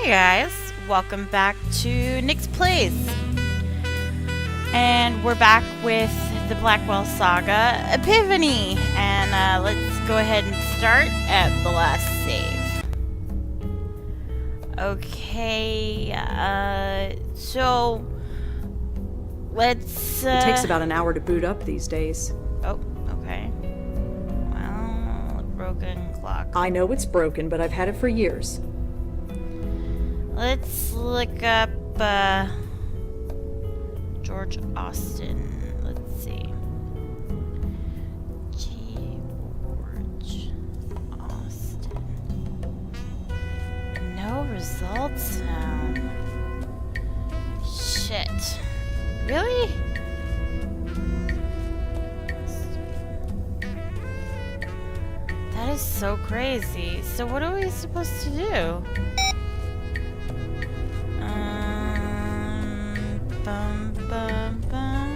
Hey guys, welcome back to Nick's Place. And we're back with the Blackwell Saga Epiphany. And let's go ahead and start at the last save. Okay, so let's... It takes about an hour to boot up these days. Oh, okay. Well, broken clock. I know it's broken, but I've had it for years. Let's look up George Austin. Let's see. George Austin. No results found. Shit. Really? That is so crazy. So what are we supposed to do? Bum, bum, bum.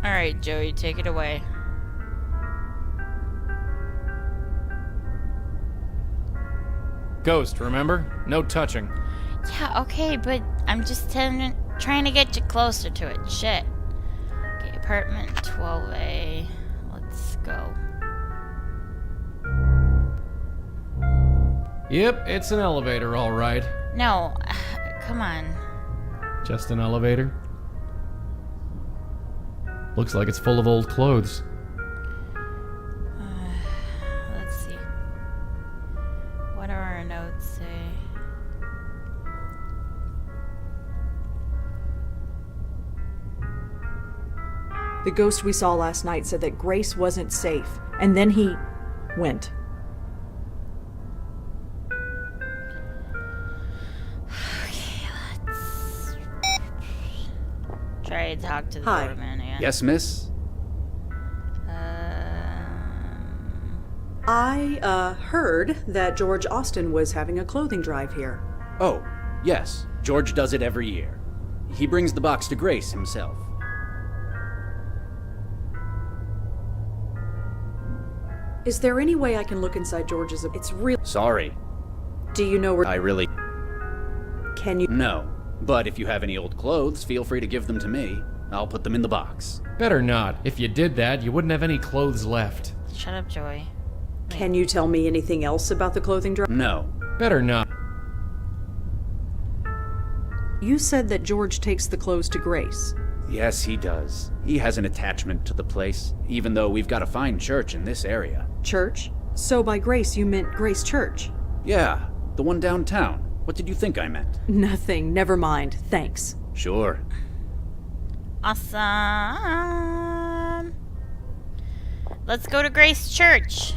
All right, Joey, take it away. Ghost, remember? No touching. Yeah, okay, but I'm just trying to get you closer to it. Shit. Okay, apartment 12A. Let's go. Yep, it's an elevator, all right. No, come on. Just an elevator? Looks like it's full of old clothes. Let's see. What do our notes say? The ghost we saw last night said that Grace wasn't safe, and then he went. Okay, let's try to talk to the Hi. doorman again. Yes, miss? I heard that George Austin was having a clothing drive here. Oh, yes. George does it every year. He brings the box to Grace himself. Is there any way I can look inside George's? It's real. Sorry. Do you know where? I really... Can you? No. But if you have any old clothes, feel free to give them to me. I'll put them in the box. Better not. If you did that, you wouldn't have any clothes left. Shut up, Joey. Can you tell me anything else about the clothing drive? No. Better not. You said that George takes the clothes to Grace. Yes, he does. He has an attachment to the place, even though we've got a fine church in this area. Church? So by Grace, you meant Grace Church? Yeah, the one downtown. What did you think I meant? Nothing. Never mind. Thanks. Sure. Awesome. Let's go to Grace Church.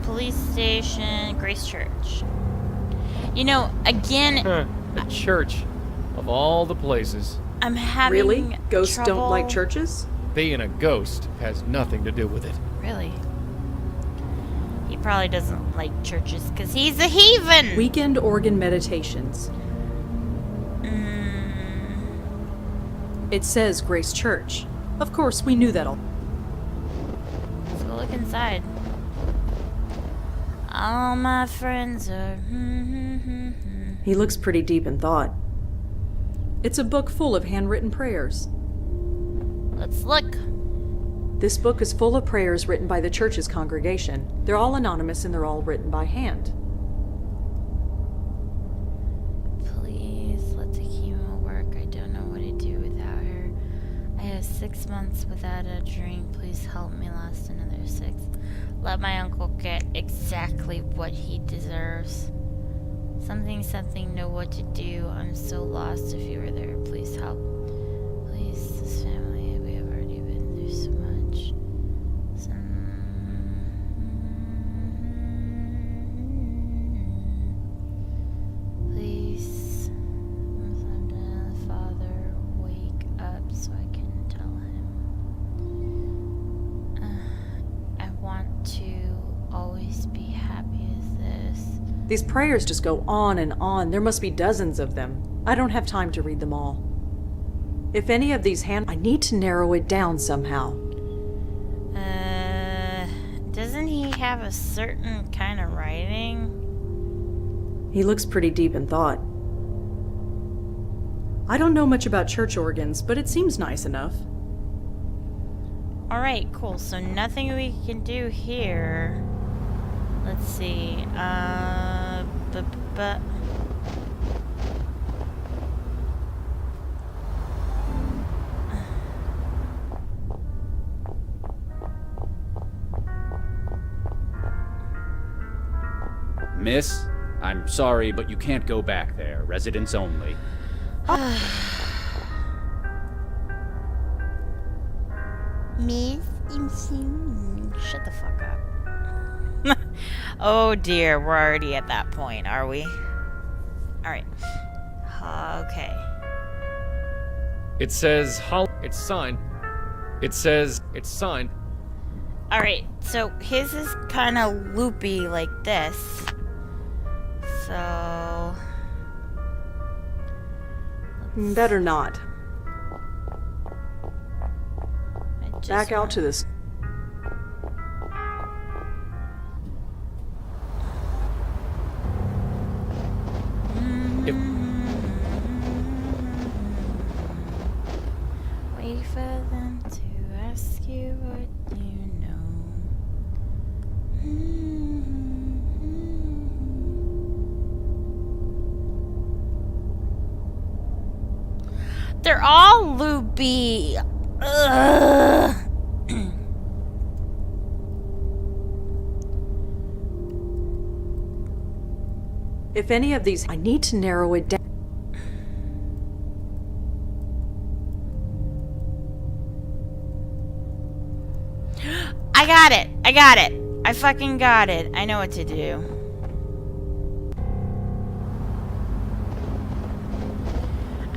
Police station, Grace Church. You know, again, The church. Of all the places. I'm having Really? Ghosts trouble. don't like churches? Being a ghost has nothing to do with it. Really? He probably doesn't like churches because he's a heathen. Weekend organ meditations. It says Grace Church. Of course, we knew that all. Let's go look inside. All my friends are. He looks pretty deep in thought. It's a book full of handwritten prayers. Let's look. This book is full of prayers written by the church's congregation. They're all anonymous and they're all written by hand. Please let the chemo work. I don't know what to do without her. I have 6 months without a drink. Please help me last another 6. Let my uncle get exactly what he deserves. Something, know what to do. I'm so lost. If you were there, please help. Please, this family, we have already been through so much. Please, Father, wake up so I can tell him. I want to always be happy as this. These prayers just go on and on. There must be dozens of them. I don't have time to read them all. If any of these I need to narrow it down somehow. Doesn't he have a certain kind of writing? He looks pretty deep in thought. I don't know much about church organs, but it seems nice enough. Alright, cool. So nothing we can do here. Let's see. Miss, I'm sorry, but you can't go back there. Residents only. Miss, shut the fuck up. Oh dear, we're already at that point, are we? Alright. Okay. It says it's signed. It says it's signed. Alright, so his is kind of loopy like this. So... Better not. Back out to this. Wait for them to ask you what you know. They're all loopy. Ugh. If any of these, I need to narrow it down. I got it. I got it. I fucking got it. I know what to do.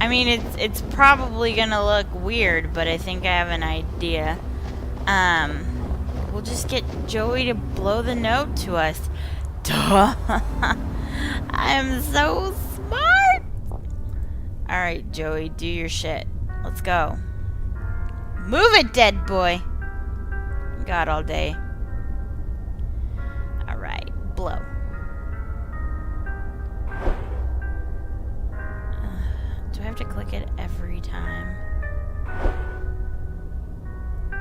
I mean, it's probably gonna look weird, but I think I have an idea. We'll just get Joey to blow the note to us. Duh. I'm so smart. Alright, Joey, do your shit. Let's go. Move it, dead boy. Got all day. Alright, blow. Do I have to click it every time?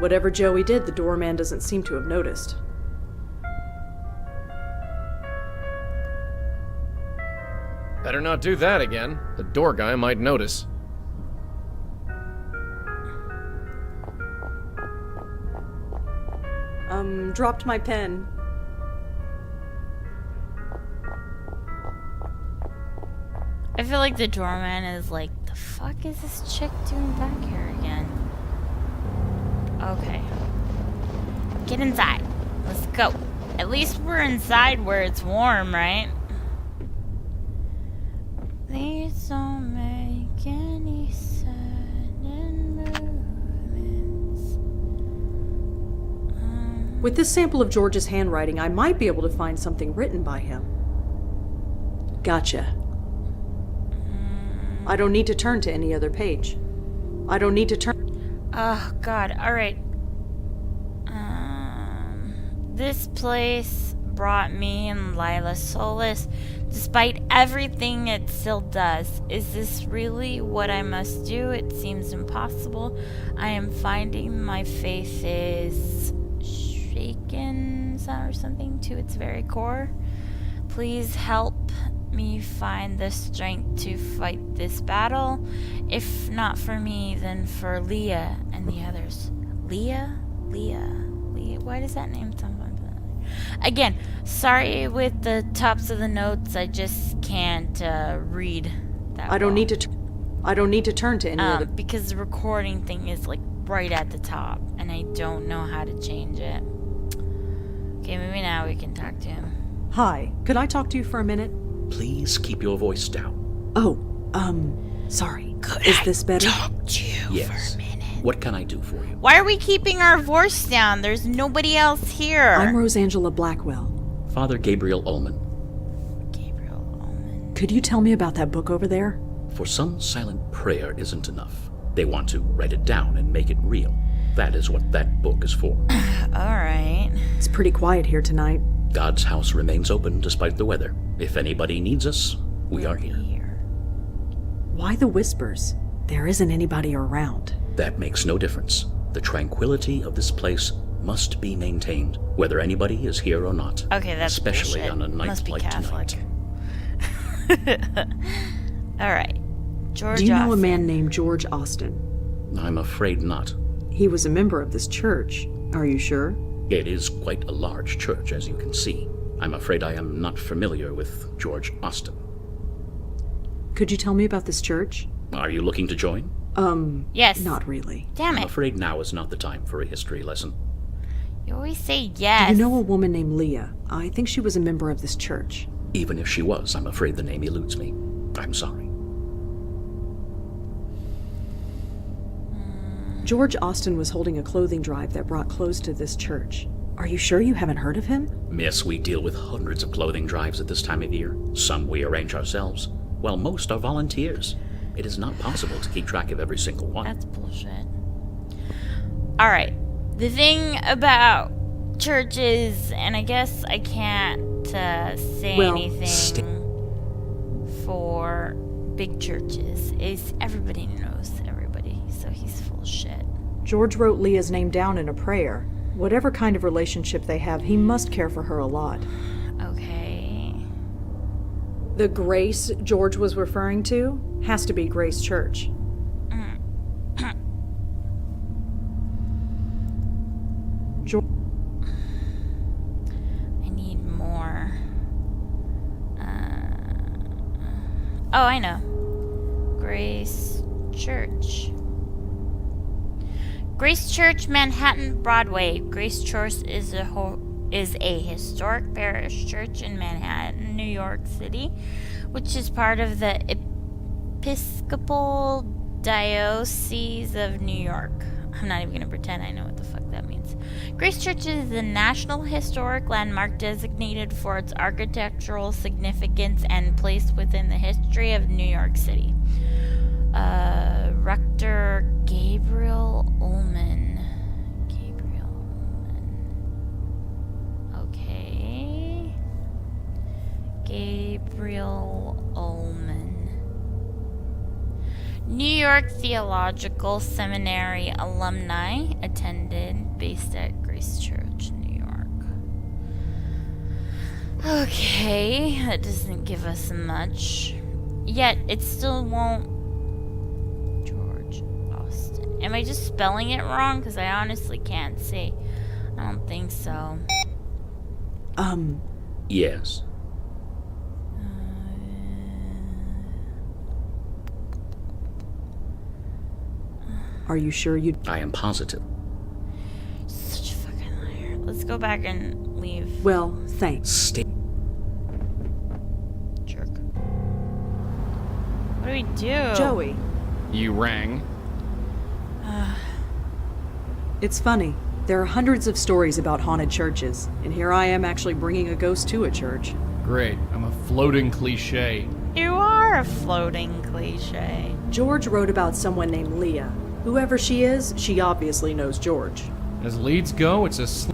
Whatever Joey did, the doorman doesn't seem to have noticed. Better not do that again. The door guy might notice. Dropped my pen. I feel like the doorman is like, the fuck is this chick doing back here again? Okay. Get inside. Let's go. At least we're inside where it's warm, right? These don't make any sudden movements. With this sample of George's handwriting, I might be able to find something written by him. Gotcha. I don't need to turn to any other page. I don't need to turn... Oh, God. Alright. This place brought me and Lila solace. Despite everything it still does. Is this really what I must do? It seems impossible. I am finding my faith is shaken or something to its very core. Please help me find the strength to fight this battle. If not for me, then for Leah and the others. Leah? Why does that name sound familiar? Again, sorry with the tops of the notes. I just can't read that. I don't need to turn to any other... because the recording thing is like right at the top, and I don't know how to change it. Okay, maybe now we can talk to him. Hi, could I talk to you for a minute? Please keep your voice down. Oh, sorry. Could Is I this better? talk to you Yes. for a minute? What can I do for you? Why are we keeping our voice down? There's nobody else here. I'm Rosangela Blackwell. Father Gabriel Ullman. Could you tell me about that book over there? For some, silent prayer isn't enough. They want to write it down and make it real. That is what that book is for. Alright. It's pretty quiet here tonight. God's house remains open despite the weather. If anybody needs us, we are here. Why the whispers? There isn't anybody around. That makes no difference. The tranquility of this place must be maintained, whether anybody is here or not. Okay, that's especially bullshit. on a night Must be like Catholic. tonight. Alright. George Do you know a Austin. man named George Austin? I'm afraid not. He was a member of this church. Are you sure? It is quite a large church, as you can see. I'm afraid I am not familiar with George Austin. Could you tell me about this church? Are you looking to join? Yes. Not really. Damn I'm it. afraid now is not the time for a history lesson. You always say Do yes. you know a woman named Leah? I think she was a member of this church. Even if she was, I'm afraid the name eludes me. I'm sorry. George Austin was holding a clothing drive that brought clothes to this church. Are you sure you haven't heard of him? Miss, we deal with hundreds of clothing drives at this time of year. Some we arrange ourselves, while most are volunteers. It is not possible to keep track of every single one. That's bullshit. Alright. The thing about churches, and I guess I can't say Well, anything for big churches, is everybody knows everybody, so he's full of shit. George wrote Leah's name down in a prayer. Whatever kind of relationship they have, he must care for her a lot. Okay. The Grace George was referring to has to be Grace Church. I need more. Oh, I know. Grace Church. Grace Church, Manhattan, Broadway. Grace Church is a historic parish church in Manhattan, New York City, which is part of the Episcopal Diocese of New York. I'm not even going to pretend I know what the fuck that means. Grace Church is the National Historic Landmark designated for its architectural significance and placed within the history of New York City. Rector Gabriel Ullman. Okay. Gabriel Ullman. New York Theological Seminary alumni attended, based at Grace Church, New York. Okay, that doesn't give us much. Yet, it still won't. George Austin. Am I just spelling it wrong? Because I honestly can't see. I don't think so. Yes. Are you sure you... I am positive. Such a fucking liar. Let's go back and leave. Well, thanks. Stay. Jerk. What do we do? Joey, You rang. it's funny. There are hundreds of stories about haunted churches, and here I am actually bringing a ghost to a church. Great, I'm a floating cliche. You are a floating cliche. George wrote about someone named Leah. Whoever she is, she obviously knows George. As leads go, it's a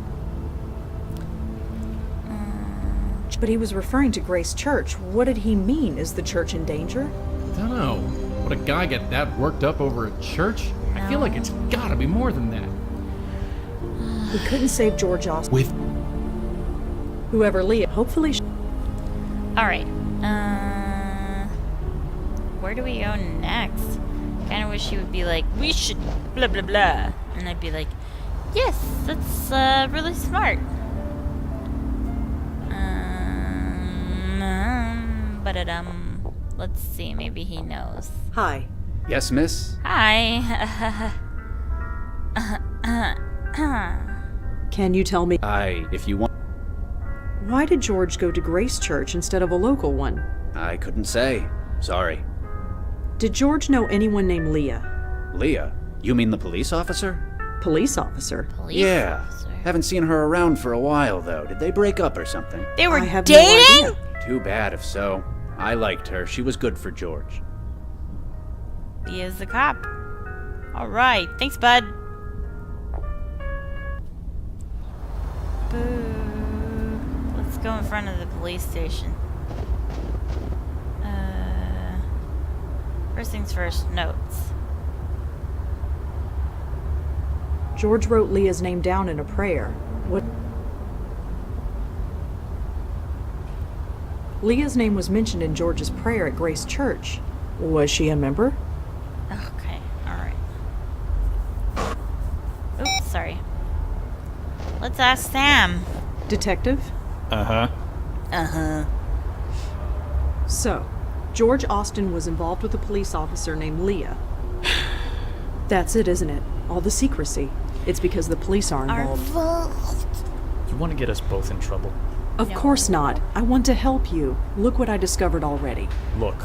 But he was referring to Grace Church. What did he mean? Is the church in danger? don't know. Would a guy get that worked up over a church? I feel like it's gotta be more than that. We couldn't save George Austin. With Whoever Leah, hopefully Alright. Where do we go next? Kinda wish he would be like, we should blah blah blah. And I'd be like, yes, that's really smart. Let's see, maybe he knows. Hi. Yes, miss? Hi. Can you tell me, If you want, why did George go to Grace Church instead of a local one? I couldn't say. Sorry. Did George know anyone named Leah? Leah? You mean the police officer? Police officer? Police Yeah. officer. Haven't seen her around for a while, though. Did they break up or something? They were I have no dating? idea. Too bad if so. I liked her. She was good for George. He is the cop. Alright, thanks, bud. Boo. Let's go in front of the police station. First things first, notes. George wrote Leah's name down in a prayer. What? Leah's name was mentioned in George's prayer at Grace Church. Was she a member? Okay, alright. Oops, sorry. Let's ask Sam. Detective? Uh-huh. So, George Austin was involved with a police officer named Leah. That's it, isn't it? All the secrecy. It's because the police are involved. You want to get us both in trouble? Of course not. I want to help you. Look what I discovered already. Look,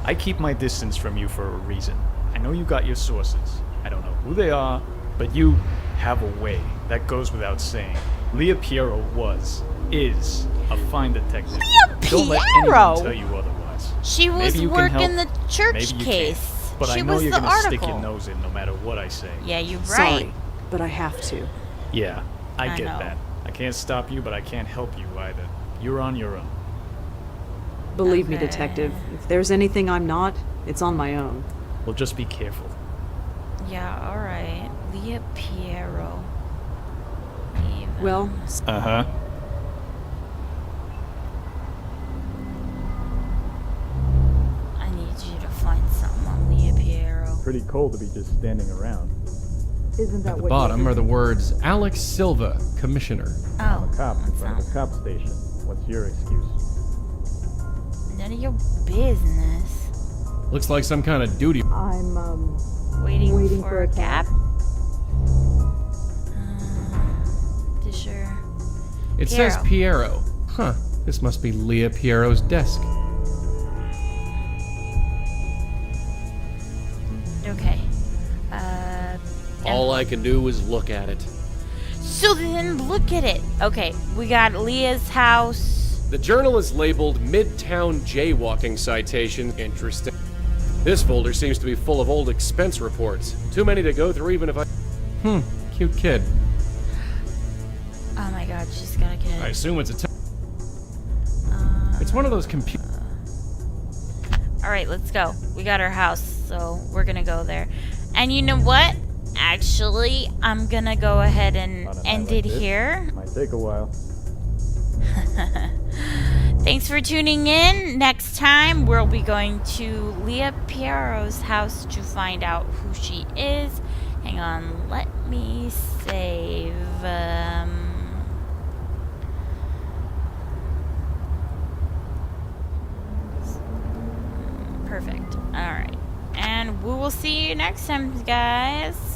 I keep my distance from you for a reason. I know you got your sources. I don't know who they are, but you have a way. That goes without saying. Leah Piero is a fine detective. Leah Don't let Piero? anyone tell you otherwise. She was Maybe you can working help, the church maybe you case. can't. But She I know was you're the gonna stick article. your nose in no matter what I say. Yeah, you're right. Sorry, but I have to. Yeah, I get know. that. I can't stop you, but I can't help you either. You're on your own. Believe me, Okay. Detective, if there's anything I'm not, it's on my own. Well, just be careful. Yeah, alright. Leah Piero. Even. Well, Uh-huh. I need you to find something on Leah Piero. Pretty cold to be just standing around. isn't that At the what bottom you are the words Alex Silva, Commissioner. Oh, Cop in that's front of not a cop station. What's your excuse? none of your business. Looks like some kind of duty. I'm, Waiting for a cab? Sure. It says Piero. Huh. This must be Leah Piero's desk. Okay. All I can do is look at it. So then look at it. Okay, we got Leah's house. The journal is labeled Midtown Jaywalking Citation. Interesting. This folder seems to be full of old expense reports. Too many to go through even if I... Cute kid. Oh my god, she's got a kid. I assume it's a it's one of those computer. Alright, let's go. We got our house, so we're gonna go there. And you know what? Actually, I'm gonna go ahead and end it here. Might take a while. Thanks for tuning in. Next time, we'll be going to Leah Piero's house to find out who she is. Hang on, let me save. Perfect. Alright. And we will see you next time, guys.